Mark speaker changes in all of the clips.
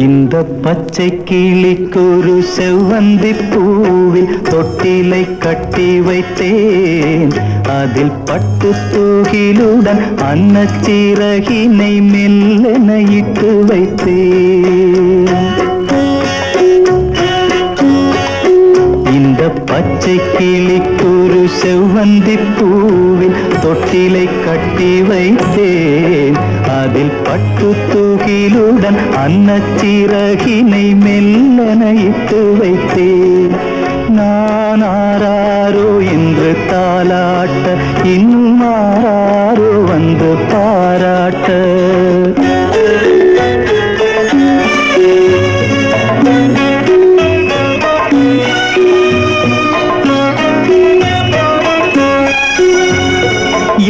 Speaker 1: இந்த பச்சை கிளிக்கொரு செவ்வந்தி பூவில் தொட்டிலை கட்டி வைத்தேன். அதில் பட்டு தூகிலுடன் அன்னச்சிறகினை மெல்லென இட்டு வைத்தேன். இந்த பச்சை கிளிக்கொரு செவ்வந்தி பூவில் தொட்டிலை கட்டி வைத்தேன். அதில் பட்டு தூகிலுடன் அன்னச்சிறகினை மெல்லென இட்டு வைத்தேன். நான் ஆராரோ என்று தாலாட்ட, இன்னும் ஆராரோ வந்து பாராட்ட.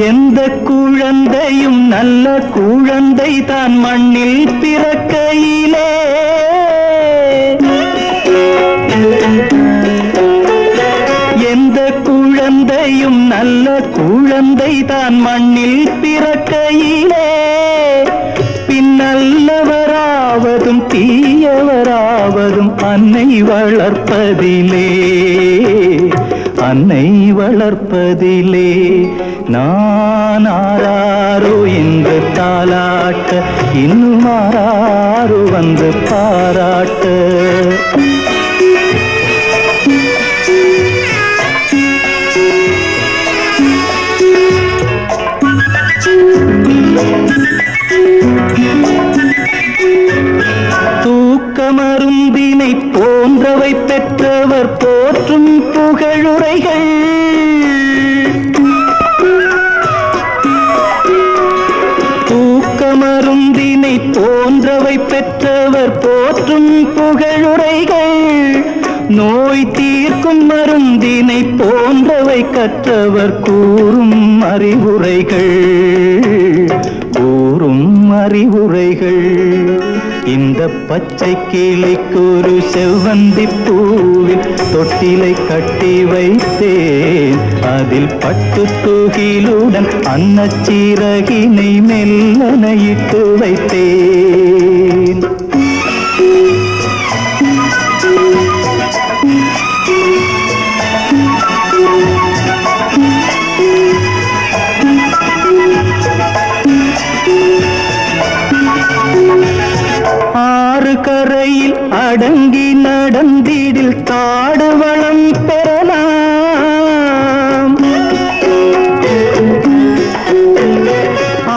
Speaker 1: எந்த குழந்தையும் நல்ல குழந்தை தான் மண்ணில் பிறக்கையிலே. எந்த குழந்தையும் நல்ல குழந்தை தான் மண்ணில் பிறக்கையிலே. பின்னல்லவராவதும் தீயவராவதும் அன்னை வளர்ப்பதிலே, அன்னை வளர்ப்பதிலே. நான் ஆராரோ என்று தாலாட்ட, இன்னும் ஆராரோ வந்து பாராட்ட. தூக்கமருந்தினை போன்றவை பெற்றவர் போற்றும் புகழுரைகள். தூக்கமருந்தினை போன்றவை பெற்றவர் போற்றும் புகழுரைகள். நோய் தீர்க்கும் மருந்தினை போன்றவை கற்றவர் கூறும் அறிவுரைகள், கூறும் அறிவுரைகள். இந்த பச்சை கிளிக்கொரு செவ்வந்தி பூவில் தொட்டிலை கட்டி வைத்தேன். அதில் பட்டு தூகிலுடன் அன்னச்சிறகினை மெல்லென இட்டு வைத்தேன். ஆறு கரையில் அடங்கி நடந்திடில் காடு வளம் பெறலாம்.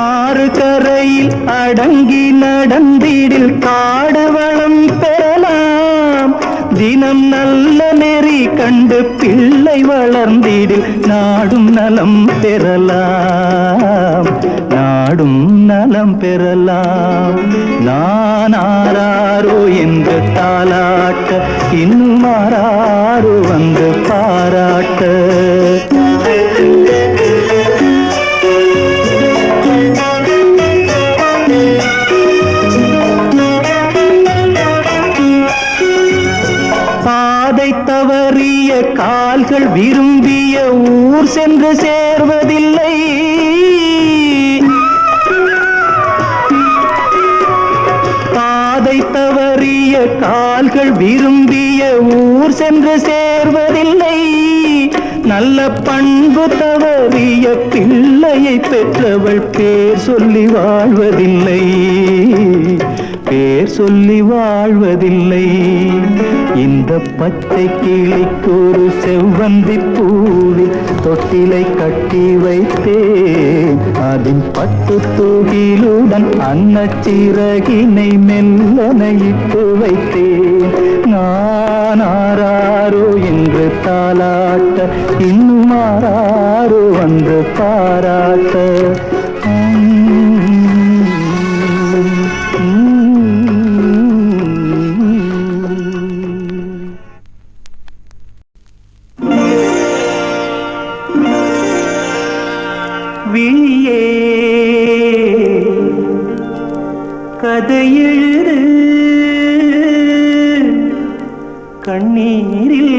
Speaker 1: ஆறு கரையில் அடங்கி நடந்திடில் காடு வளம் பெறலாம். தினம் நல்ல நெறி கண்டு பிள்ளை வளர்ந்திடில் நாடும் நலம் பெறலாம், நாடும் நலம் பெறலாம். நான் ஆராரோ என்று தாலாட்ட, இன்னும் ஆராரோ வந்து பாராட்ட. பாதை தவறிய கால்கள் விரும்பிய ஊர் சென்று சேர்வதில்லை. பாதை தவறிய கால்கள் விரும்பிய ஊர் சென்று சேர்வதில்லை. நல்ல பண்பு தவறிய பிள்ளையை பெற்றவள் பேர் சொல்லி வாழ்வதில்லை, பேர் சொல்லி வாழ்வதில்லை. இந்த பச்சை கிளிக்கொரு செவ்வந்தி பூவில் தொட்டிலை கட்டி வைத்தேன். அதில் பட்டு தூகிலுடன் அன்னச்சிறகினை மெல்லென இட்டு வைத்தேன். நான் ஆராரோ என்று தாலாட்ட, இன்னும் ஆராரோ வந்து பாராட்ட. விழியே கதை எழுது, கண்ணீரில்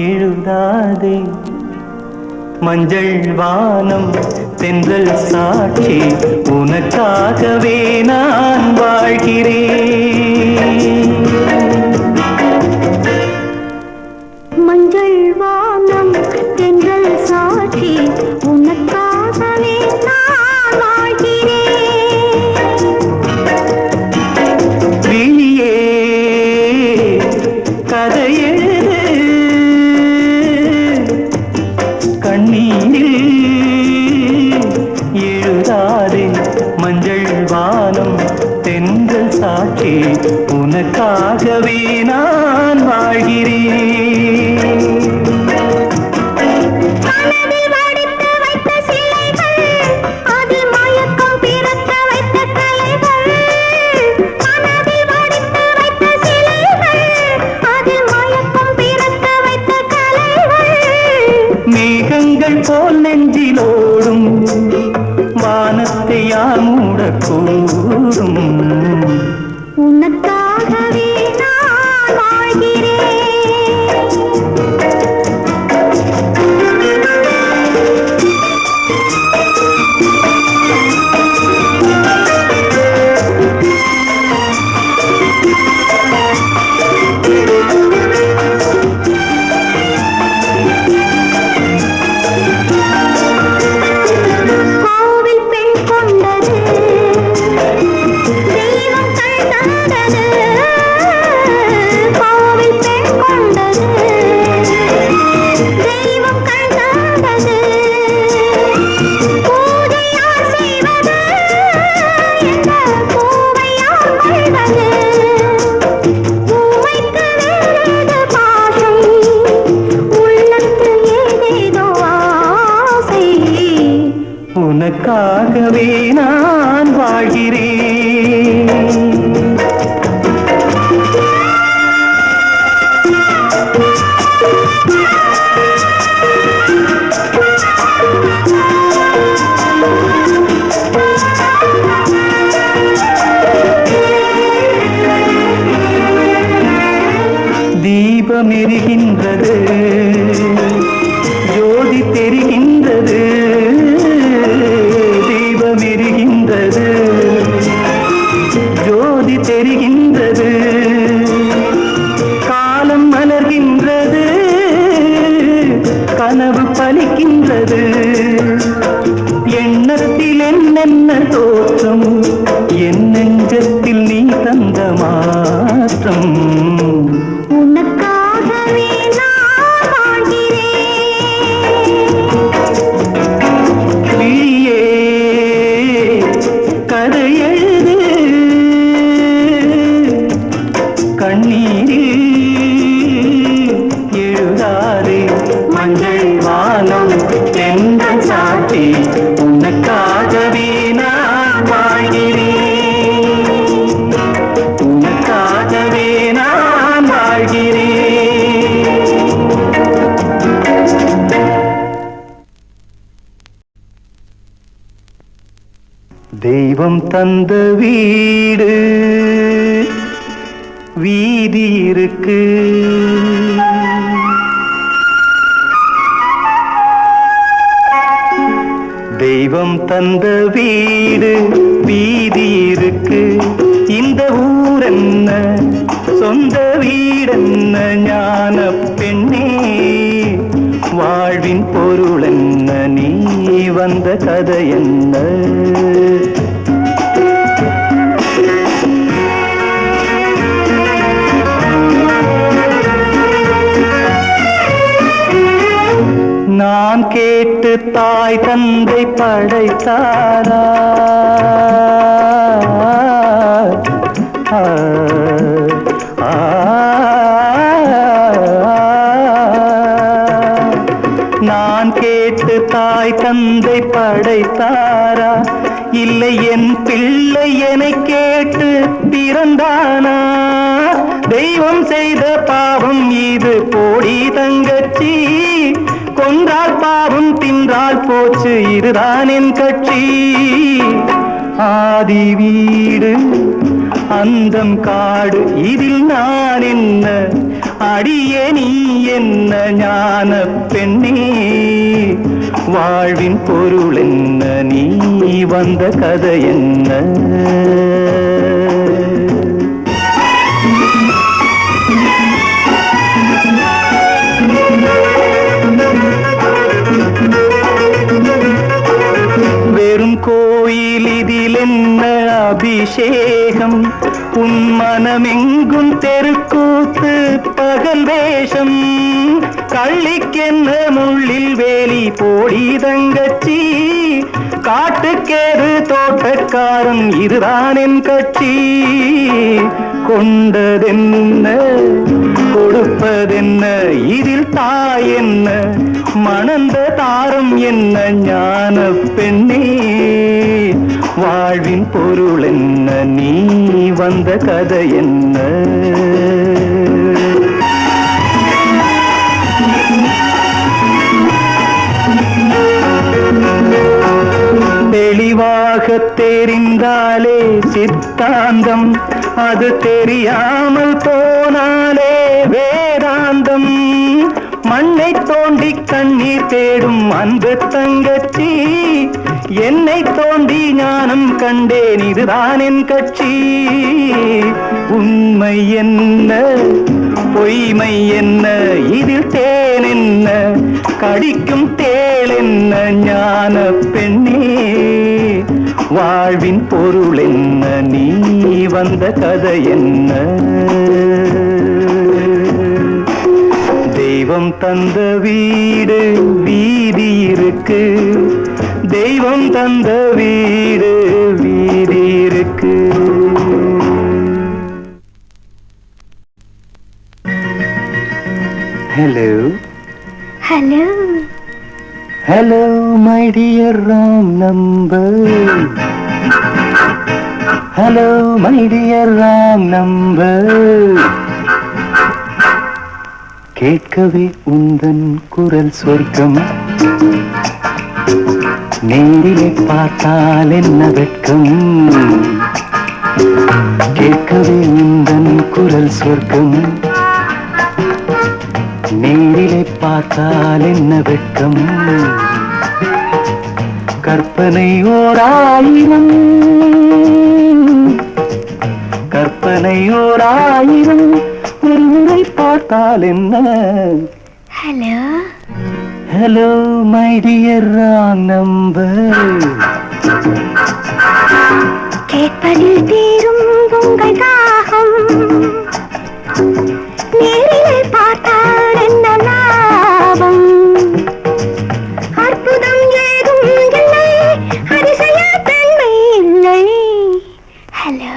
Speaker 1: எழுதாதே மஞ்சள் வானம் தென்றல் சாட்சி உனக்காகவே நான் வாழ்கிறேன்.
Speaker 2: மஞ்சள் வானம் தென்றல் சாட்சி உனக்காகவே நான் வாழ்கிறேன்.
Speaker 1: விழியே கதையெழுது கண்ணீரில் எழுதாதே மஞ்சள் வானம் தென்றல் சாட்சி உனக்காகவே நான் வாழ்கிறேன். மேகங்கள் போல் நெஞ்சிலோடும் வானத்தை யார் மூடக்கூடும்.
Speaker 2: உனக்காகவே நான் வாழ்கிறேன். கோவில் பெண் கொண்டது தெய்வம் கண்டது. கோவில் பெண் கொண்டது தெய்வம் கண்டது. பூஜையார் செய்வது என்ற பூவையார் கொள்வது. பூவைக்கு வேறேது பாஷை உள்ளத்தில் ஏதேதோ ஆசை.
Speaker 1: உனக்காகவே நான் வாழ்கிறேன். தீபம் எரிகின்றது ஜோதி தெரிகின்றது. தீபம் எரிகின்றது ஜோதி தெரிகின்றது. காலம் மலர்கின்றது கனவு பலிக்கின்றது. எண்ணத்தில் என்னென்ன தோற்றம் என் நெஞ்சத்தில் நீ தந்த மாற்றம்.
Speaker 2: உனக்காகவே நான் வாழ்கிறேன்.
Speaker 1: விழியே கதையெழுது கண்ணீரில் எழுதாதே மஞ்சள் வானம் தென்றல் சாட்சி உனக்காகவே நான் வாழ்கிறேன். உனக்காகவே நான் வாழ்கிறேன். தெய்வம் தந்த வீடு வீதி இருக்கு. தெய்வம் தந்த வீடு வீதி இருக்கு. இந்த ஊர் என்ன சொந்த வீடென்ன ஞான பெண்ணே. வாழ்வின் பொருள் என்ன நீ வந்த கதை என்ன. நான் கேட்டு தாய் தந்தை படைத்தாரா. நான் கேட்டு தாய் தந்தை படைத்தாரா. இல்லை என் பிள்ளை என்னை கேட்டு பிறந்தானா. தெய்வம் செய்த பாவம் இது போடி தங்கச்சி. கொன்றால் பாவம் தின்றால் போச்சு இதுதான் என் கட்சி. ஆதி வீடு அந்தம் காடு இதில் நான் என்ன, அடியே நீ என்ன ஞான பெண்ணே, வாழ்வின் பொருள் என்ன, நீ வந்த கதை என்ன. வெறும் கோயில் இதில் என்ன அபிஷேகம், உன் மனமெங்கும் தெருக்கூத்து பகல் வேஷம், கள்ளிக்கென்ன முள்ளில் வேலி போடி தங்கச்சி, காட்டுக்கேது தோட்டக்காரன் இதுதான் என் கட்சி. கொண்டதென்ன கொடுப்பதென்ன, இதில் தாய் என்ன, மணந்த தாரம் என்ன ஞான பெண்ணே, வாழ்வின் பொருள் என்ன, நீ வந்த கதை என்ன. தெளிவாக தெரிந்தாலே சித்தாந்தம், அது தெரியாமல் போனாலே வேதாந்தம், மண்ணை தோண்டி கண்ணீர் தேடும் அன்பு தங்கச்சி, என்னை தோண்டி ஞானம் கண்டேன் இதுதான் என் கட்சி. உண்மை என்ன பொய்மை என்ன, இதில் தேன் என்ன கடிக்கும் தேள் என்ன ஞான பெண்ணே, வாழ்வின் பொருள் என்ன, நீ வந்த கதை என்ன. தெய்வம் தந்த வீடு வீதி இருக்கு, தெய்வம் தந்த வீடு வீதி இருக்கு. Hello.
Speaker 2: Hello.
Speaker 1: Hello, my dear wrong number. Hello, my dear wrong number. கேட்கவே உந்தன் குரல் சொர்க்கம், நேரிலே பார்த்தால் என்ன வெட்கம், கேட்கவே உந்தன் குரல் சொர்க்கம், நேரிலே பார்த்தால் என்ன வெட்கம், கற்பனை ஓராயிரம், கற்பனை ஓராயிரம், ஒரு முறை பார்த்தால் என்ன.
Speaker 2: Hello.
Speaker 1: Hello, my dear wrong number.
Speaker 2: கேட்பதில் தீரும் உங்கள் தாகம், நேரிலே பார்த்தால் என்ன லாபம், அற்புதம் ஏதும் இல்லை, அதிசய தன்மை இல்லை. ஹலோ.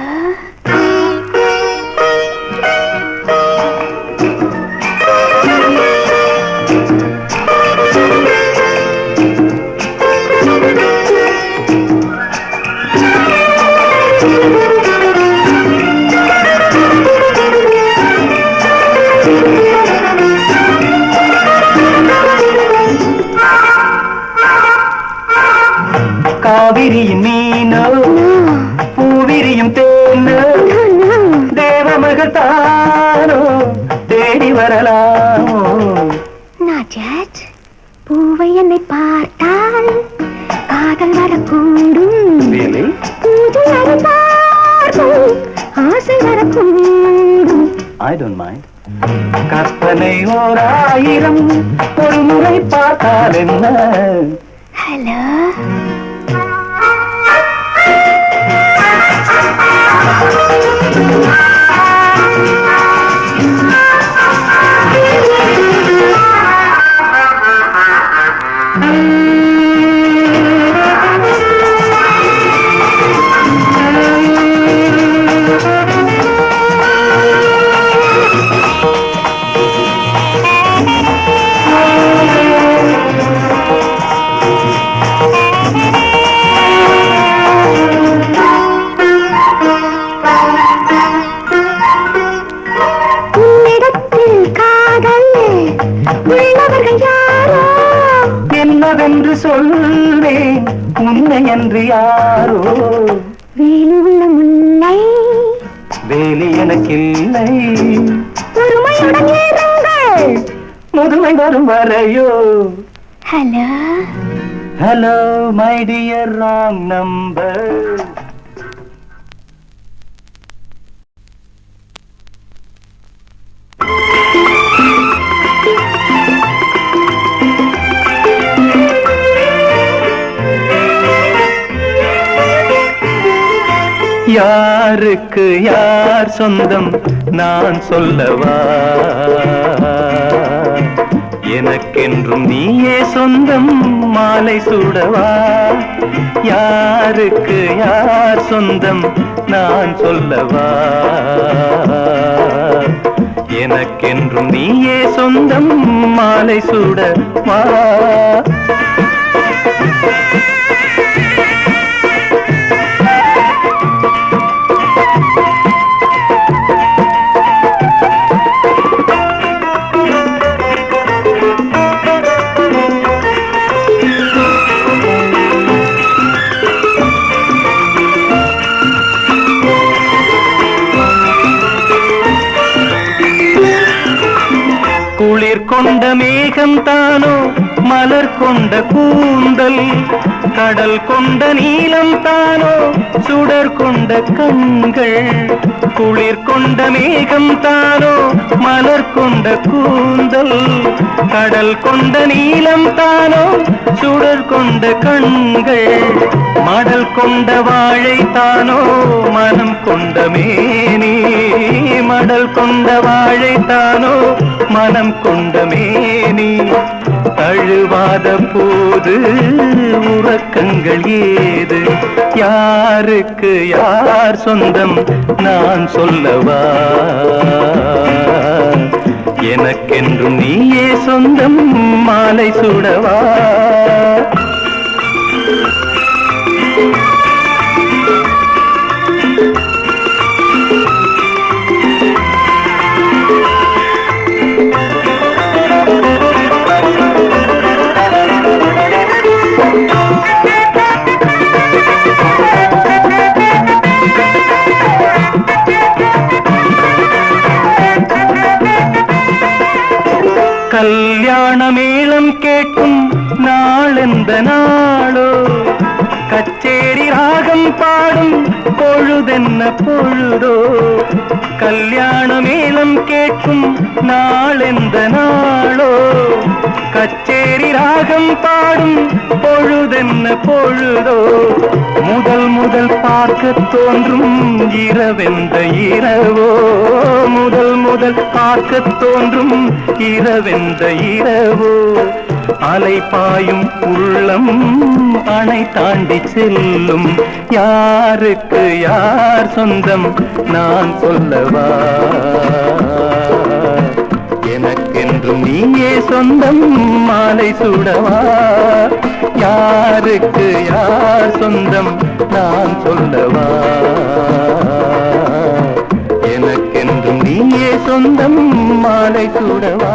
Speaker 1: காவிரியின் மீனோ பூவிரியும் தேனோ, தேவமகத்தானோ தேடி வரலாமோ.
Speaker 2: நாஜத், பூவை என்னை பார்த்தால் காதல் வரக்கூடும், பூஜை பார்க்கும் ஆசை வரக்கூடும்.
Speaker 1: I don't mind. கற்பனை ஓராயிரம், ஒரு முறை பார்த்தால் என்ன.
Speaker 2: ஹலோ.
Speaker 1: என்னவென்று சொல்வேன் உன்னை என்று யாரோ,
Speaker 2: வேலுள்ள முல்லை
Speaker 1: எனக்கில்லை.
Speaker 2: பொறுமையுடன் இருங்கள்.
Speaker 1: முதுமை வரும் வரையோ.
Speaker 2: Hello
Speaker 1: hello my dear wrong number. யாருக்கு யார் சொந்தம் நான் சொல்லவா? எனக்கென்றும் நீயே சொந்தம் மாலை சூடவா? யாருக்கு யார் சொந்தம் நான் சொல்லவா? எனக்கென்றும் நீயே சொந்தம் மாலை சூடவா? குளிர் கொண்ட மேகம் தானோ மலர் கொண்ட கூந்தல், கடல் கொண்ட நீலம் தானோ சுடர் கொண்ட கண்கள். குளிர் கொண்ட மேகம் தானோ மலர் கொண்ட கூந்தல், கடல் கொண்ட நீலம் தானோ சுடர் கொண்ட கண்கள். மடல் கொண்ட வாழை தானோ மனம் கொண்ட மேனி, மடல் கொண்ட வாழை தானோ மனம் கொண்ட மேனி. தழுவாத போது உறக்கங்கள் ஏது? யாருக்கு யார் சொந்தம் நான் சொல்லவா? எனக்கென்றும் நீயே சொந்தம் மாலை சூடவா? கல்யாண மேளம் கேட்கும் நாளெந்த நாளோ, கச்சேரி ராகம் பாடும் பொழுதென்ன பொழுதோ. கல்யாண மேளம் கேட்கும் நாளெந்த நாளோ, கச்சேரி ராகம் பாடும் பொழுதென்ன பொழுதோ. முதல் முதல் பார்க்க தோன்றும் இரவெந்த இரவோ, முதல் முதல் பார்க்க தோன்றும் இரவெந்த இரவோ. அலை பாயும் உள்ளம் அணை தாண்டி செல்லும். யாருக்கு யார் சொந்தம் நான் சொல்லவா? எனக்கென்றும் நீயே சொந்தம் மாலை சூடவா? யாருக்கு யார் சொந்தம் நான் சொல்லவா? எனக்கென்றும் நீயே சொந்தம் மாலை சூடவா?